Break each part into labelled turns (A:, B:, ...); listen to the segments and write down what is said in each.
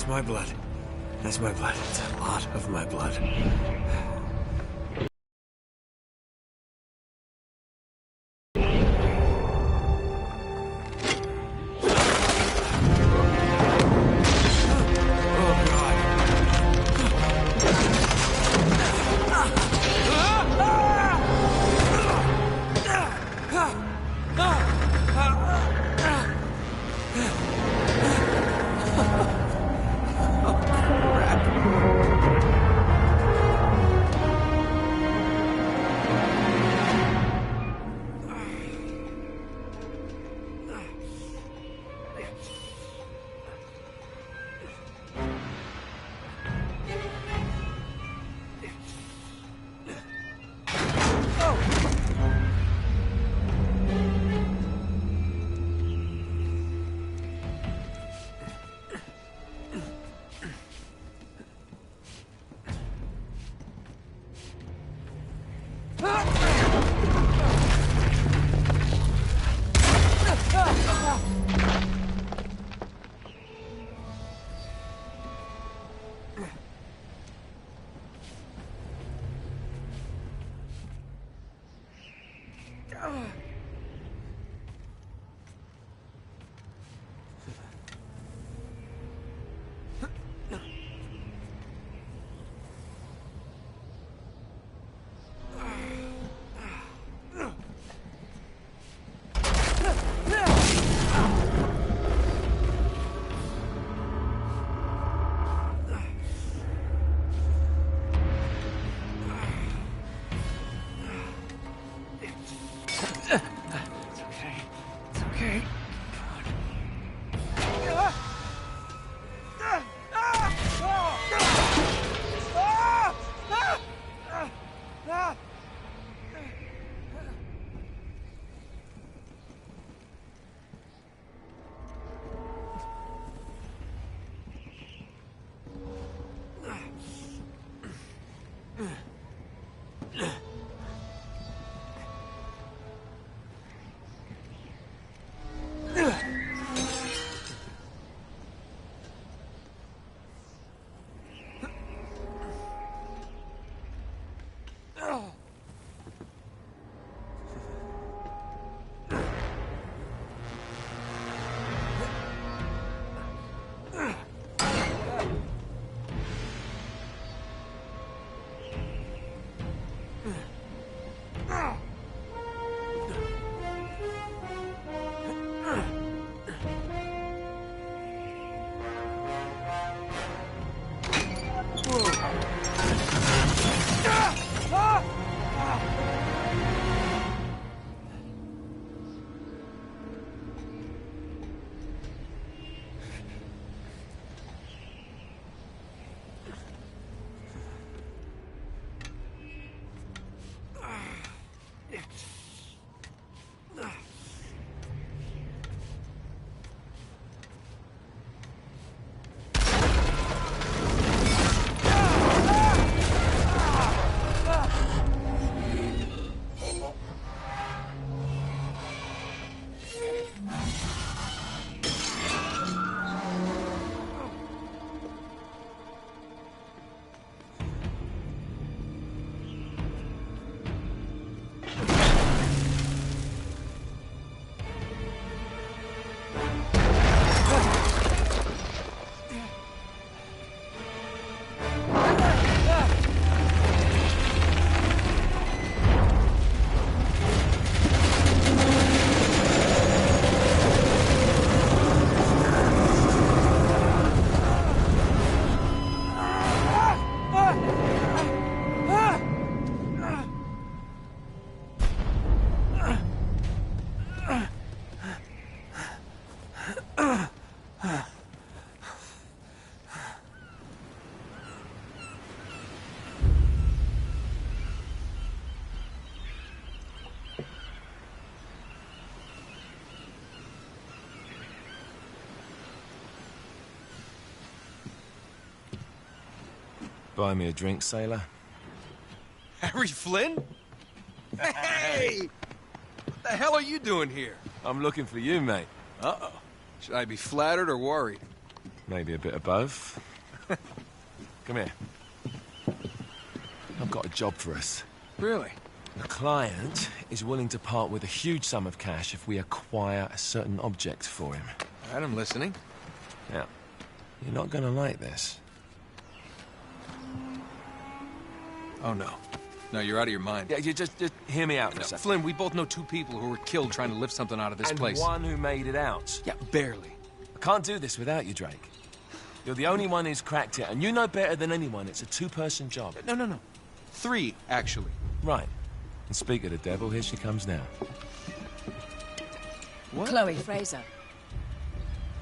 A: That's my blood. That's my blood. It's a lot of my blood.
B: Buy me a drink, sailor?
C: Harry Flynn? Hey! What the hell are you doing here?
B: I'm looking for you, mate.
C: Uh-oh. Should I be flattered or worried?
B: Maybe a bit of both. Come here. I've got a job for us.
C: Really?
B: The client is willing to part with a huge sum of cash if we acquire a certain object for him.
C: All right, I'm listening.
B: Now, you're not gonna like this.
C: Oh, no. No, you're out of your mind.
B: Yeah, you just hear me out for a
C: No,
B: second.
C: Flynn, we both know two people who were killed trying to lift something out of this place.
B: And one who made it out.
C: Yeah, barely.
B: I can't do this without you, Drake. You're the only one who's cracked it, and you know better than anyone it's a two-person job.
C: No. 3, actually.
B: Right. And speak of the devil, here she comes now.
C: What?
D: Chloe Fraser.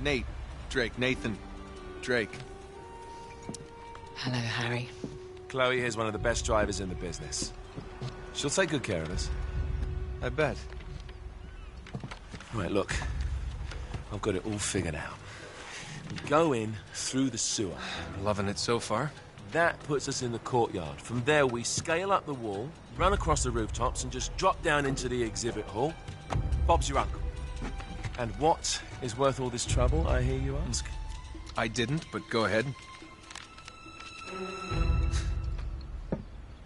C: Nate. Drake. Nathan. Drake.
D: Hello, Harry.
B: Chloe here's one of the best drivers in the business. She'll take good care of us.
C: I bet.
B: Right, look. I've got it all figured out. We go in through the sewer.
C: Loving it so far.
B: That puts us in the courtyard. From there, we scale up the wall, run across the rooftops, and just drop down into the exhibit hall. Bob's your uncle. And what is worth all this trouble, I hear you ask?
C: I didn't, but go ahead.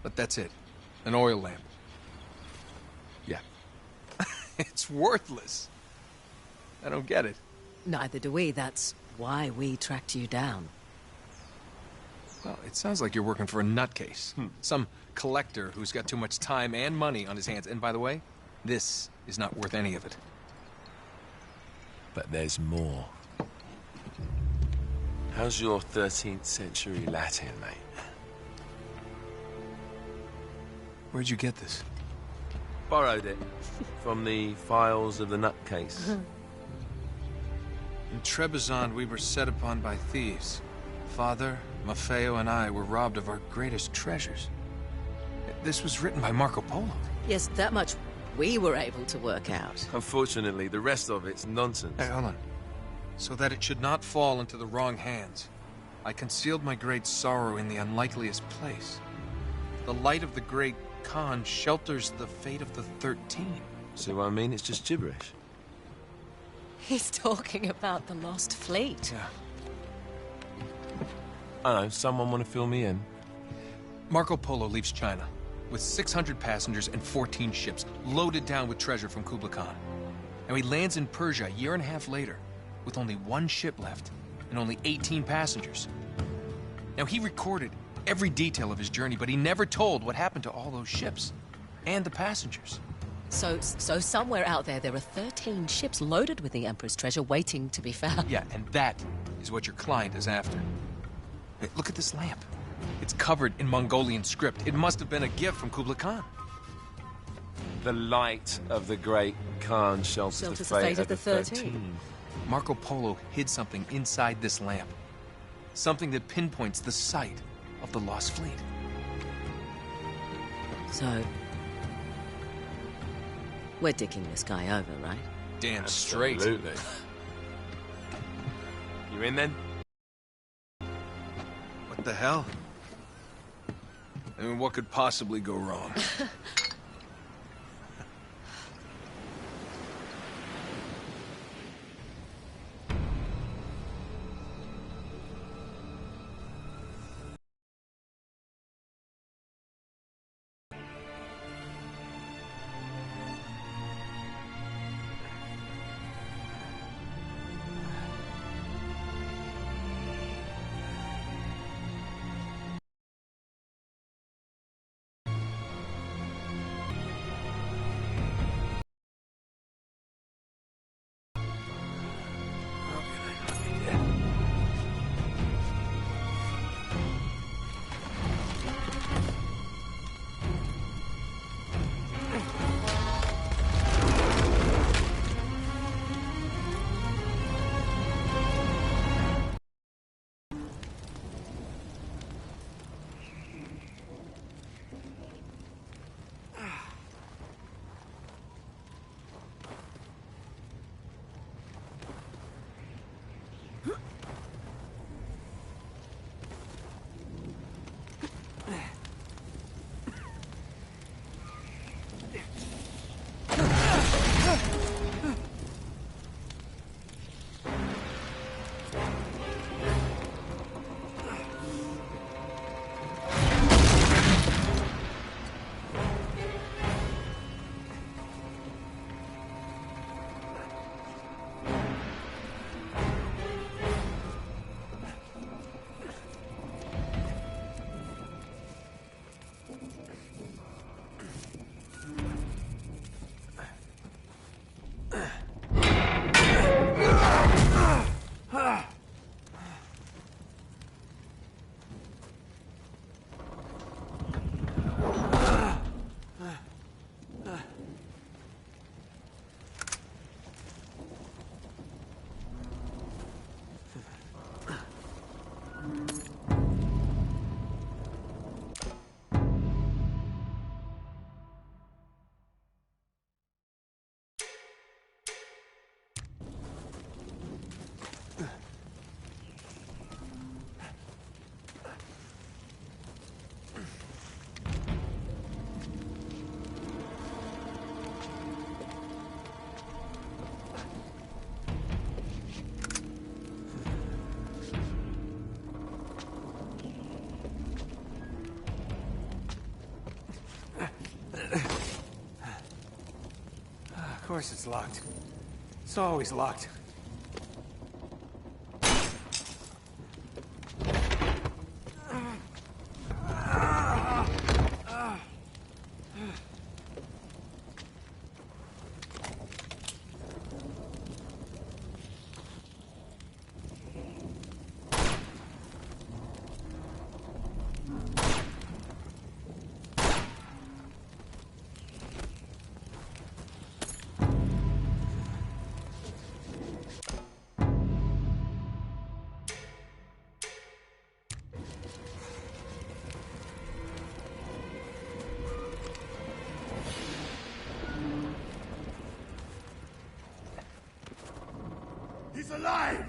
C: But that's it. An oil lamp.
B: Yeah.
C: It's worthless. I don't get it.
D: Neither do we. That's why we tracked you down.
C: Well, it sounds like you're working for a nutcase. Some collector who's got too much time and money on his hands. And by the way, this is not worth any of it.
B: But there's more. How's your 13th century Latin, mate?
C: Where'd you get this?
B: Borrowed it from the files of the nutcase.
C: In Trebizond, we were set upon by thieves. Father, Maffeo, and I were robbed of our greatest treasures. This was written by Marco Polo.
D: Yes, that much we were able to work out.
B: Unfortunately, the rest of it's nonsense.
C: Hey, hold on. So that it should not fall into the wrong hands, I concealed my great sorrow in the unlikeliest place. The light of the great Khan shelters the fate of the 13.
B: See what I mean? It's just gibberish.
D: He's talking about the lost fleet.
C: Yeah.
B: I don't know, someone want to fill me in?
C: Marco Polo leaves China with 600 passengers and 14 ships loaded down with treasure from Kublai Khan. And he lands in Persia a year and a half later with only 1 ship left and only 18 passengers. Now, he recorded every detail of his journey, but he never told what happened to all those ships and the passengers.
D: So somewhere out there are 13 ships loaded with the Emperor's treasure waiting to be found.
C: Yeah, and that is what your client is after. Hey, look at this lamp. It's covered in Mongolian script. It must have been a gift from Kublai Khan.
B: The light of the great Khan shelters the fate of the 13.
C: Marco Polo hid something inside this lamp. Something that pinpoints the site of the lost fleet.
D: So, we're dicking this guy over, right?
C: Damn straight.
B: Absolutely. You in then?
C: What the hell? I mean, what could possibly go wrong?
A: course it's locked. It's always locked.
E: He's alive!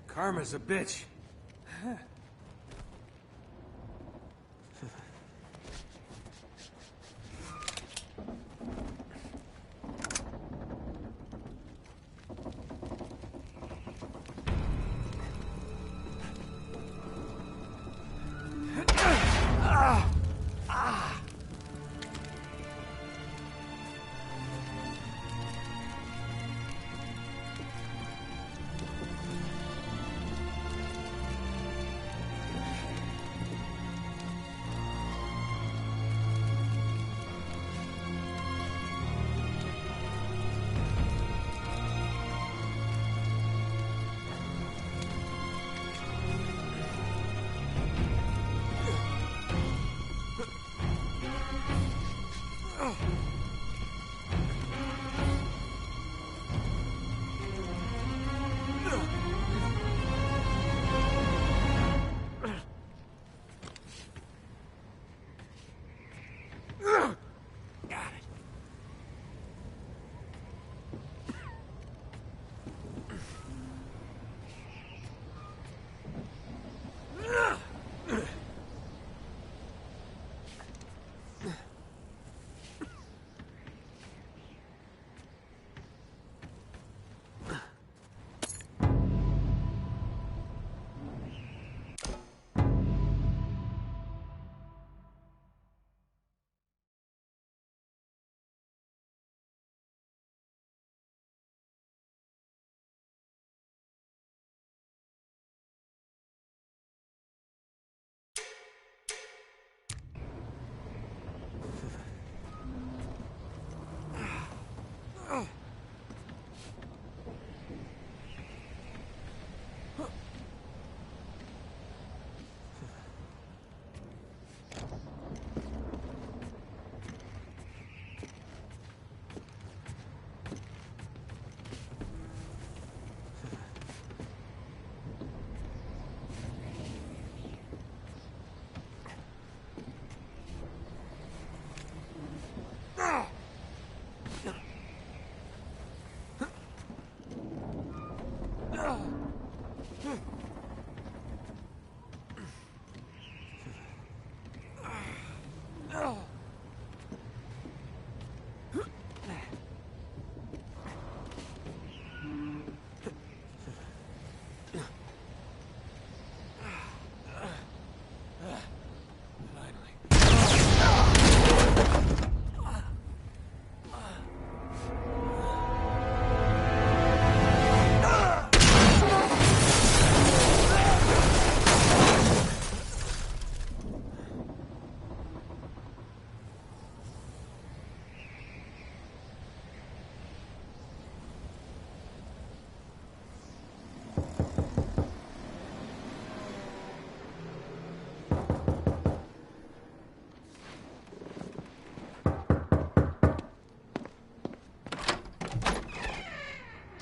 A: Karma's a bitch.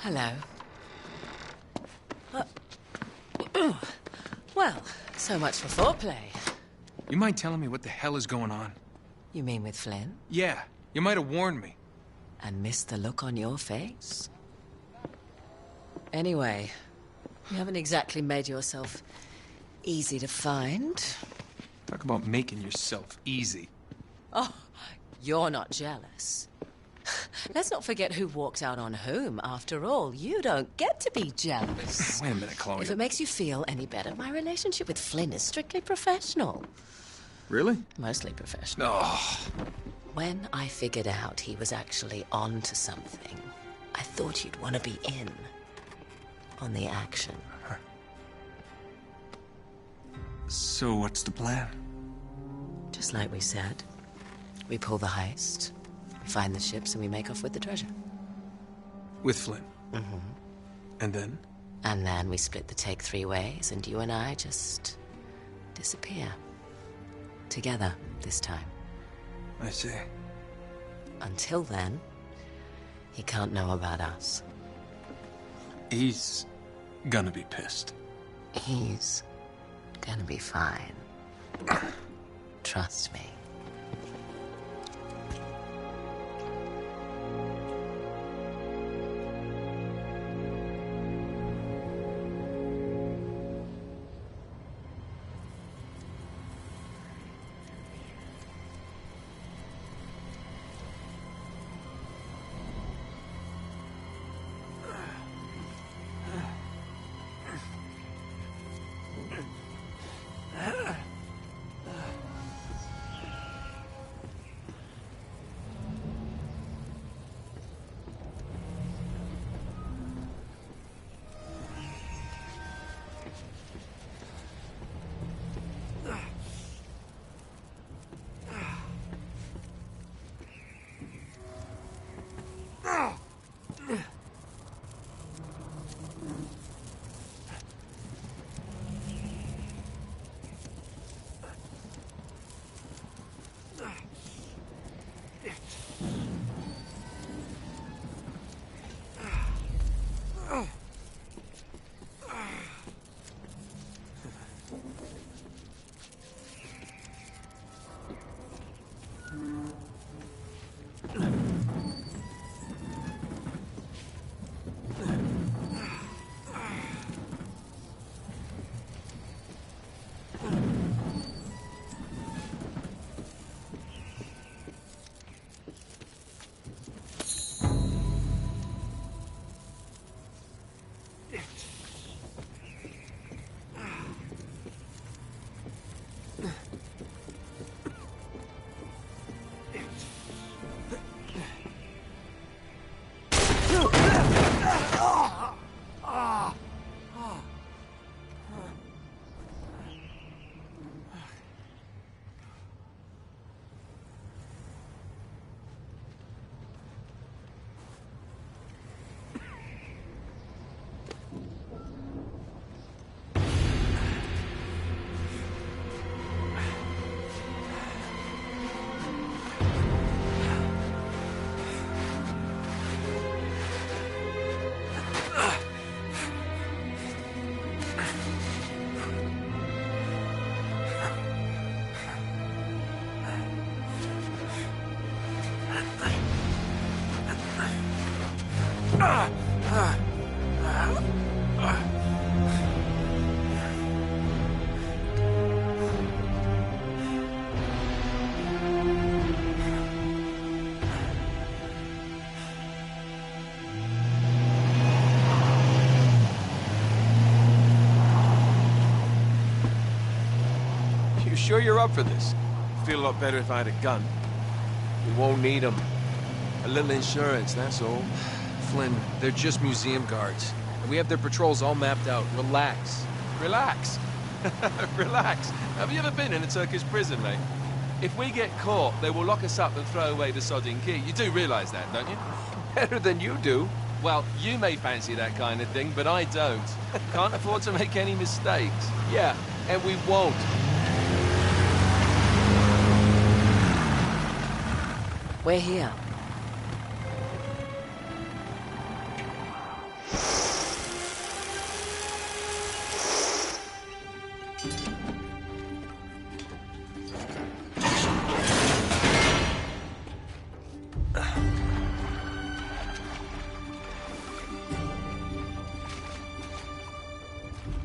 D: Hello. Well, so much for foreplay.
C: You mind telling me what the hell is going on?
D: You mean with Flynn?
C: Yeah, you might have warned me.
D: And missed the look on your face? Anyway, you haven't exactly made yourself easy to find.
C: Talk about making yourself easy.
D: Oh, you're not jealous. Let's not forget who walked out on whom. After all, you don't get to be jealous.
C: Wait a minute, Chloe.
D: If it makes you feel any better, my relationship with Flynn is strictly professional.
C: Really?
D: Mostly professional.
C: Oh.
D: When I figured out he was actually on to something, I thought you'd want to be in on the action.
C: So what's the plan?
D: Just like we said. We pull the heist, we find the ships, and we make off with the treasure.
C: With Flynn?
D: Mm-hmm.
C: And then?
D: And then we split the take 3 ways, and you and I just disappear. Together, this time.
C: I see.
D: Until then, he can't know about us.
C: He's gonna be pissed.
D: He's gonna be fine. Trust me.
C: You sure you're up for this?
B: Feel a lot better if I had a gun. We won't need them. A little insurance, that's all.
C: Flynn, they're just museum guards. And we have their patrols all mapped out. Relax.
B: Relax. Relax. Have you ever been in a Turkish prison, mate? If we get caught, they will lock us up and throw away the sodding key. You do realise that, don't you?
C: Better than you do.
B: Well, you may fancy that kind of thing, but I don't. Can't afford to make any mistakes.
C: Yeah, and we won't.
D: We're here.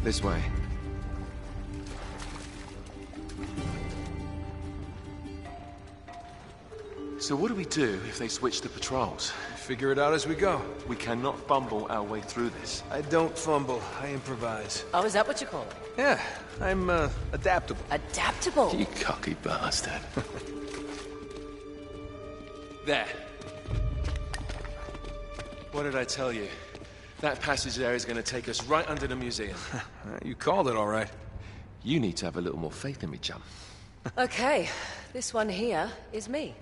B: This way. So what do we do if they switch the patrols?
C: Figure it out as we go.
B: We cannot fumble our way through this.
C: I don't fumble, I improvise.
D: Oh, is that what you call it?
C: Yeah, I'm, adaptable.
D: Adaptable?
B: You cocky bastard. There. What did I tell you? That passage there is going to take us right under the museum.
C: You called it all right.
B: You need to have a little more faith in me, chum.
D: Okay, this one here is me.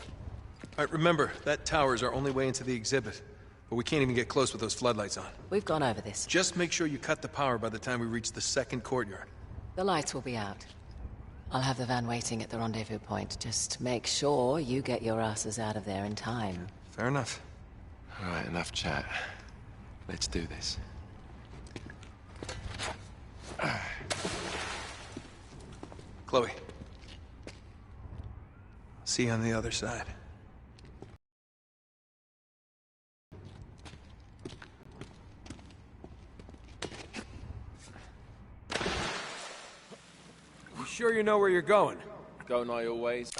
C: All right, remember, that tower's our only way into the exhibit. But we can't even get close with those floodlights on.
D: We've gone over this.
C: Just make sure you cut the power by the time we reach the second courtyard.
D: The lights will be out. I'll have the van waiting at the rendezvous point. Just make sure you get your asses out of there in time.
C: Fair enough.
B: All right, enough chat. Let's do this.
C: Chloe. See you on the other side.
A: You sure you know where you're going?
B: Don't I always?